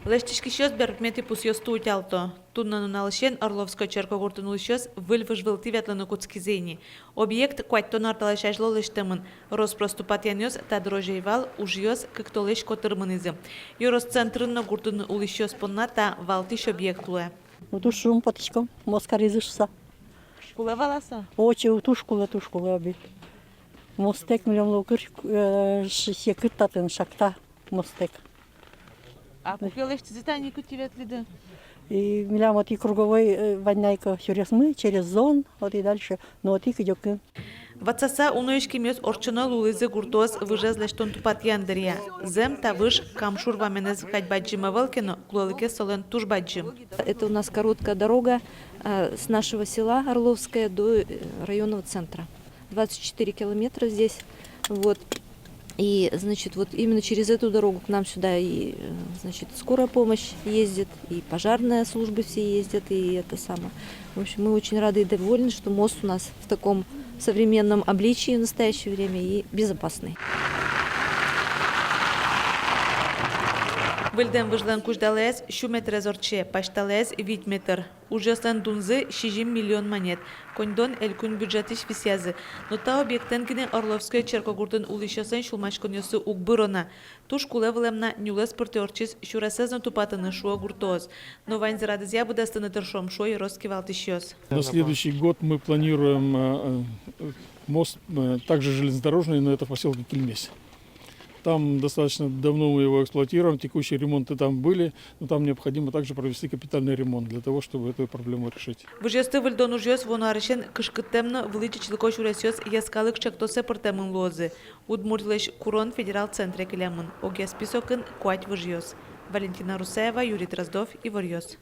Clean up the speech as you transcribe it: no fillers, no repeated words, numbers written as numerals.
Лештишки щось бермети пусьосту утялто. Туннану налшен Орловской черкогуртуну щось выльвыжвылти ветлану куцкизени. Объект куаттон арталашажло лештемын. Роспроступатянёс та дрожжейвал ужьёс кыктолеш котырмынызы. Юросцентрынно гуртуну улищёс понна та валтиш объектуэ. Утушум потичком, москаризышса. Куле валаса? Очи утушкуле аби. Мостек миллион локыр секыртатын шакта мостек. А купил зитани кутиветлиды? И миллион вот и круговой войнайка через мы, через зон, вот и дальше, но вот и идём. Ватсаса уноишки мёс орчуно лулызы гуртоз выжезлештон тупатьяндырья. Зем та выж камшур ваменез хатьбаджима велкино, клолыке солен тушбаджим. Это у нас короткая дорога с нашего села Орловское до районного центра. 24 километра здесь. Вот. И, значит, вот именно через эту дорогу к нам сюда и, значит, скорая помощь ездит, и пожарная служба все ездят, и это самое. В общем, мы очень рады и довольны, что мост у нас в таком современном обличии в настоящее время и безопасный. Выльден выжлен куждалез, шуметр зорче, пашталез 8 метр. Ужаслен дунзы 6 миллион монет. Кондон элькун бюджетиш висязы. Но та объектен гине Орловской черкогуртын улишосен шулмашконёсы угбырона. Туш кулевлемна нюлес портеорчис шурасезна тупатаны шуа гуртоз. Но вань зарадызя будастаны тершом шой роскивалтишёс. На следующий год мы планируем мост, также железнодорожный, но это в поселке Кельмесь. Там достаточно давно мы его эксплуатируем, текущие ремонты там были, но там необходимо также провести капитальный ремонт для того, чтобы эту проблему решить. Выжесты выльдон ужёс вонарышен кышкыттемно вылычычлыко шурасёс яскалык чактосе портемын лозы. Удмуртлеш Курон федерал центре келямын. Оге списокын куать выжьёс. Валентина Русаева, Юрий Дроздов и Ворьёс.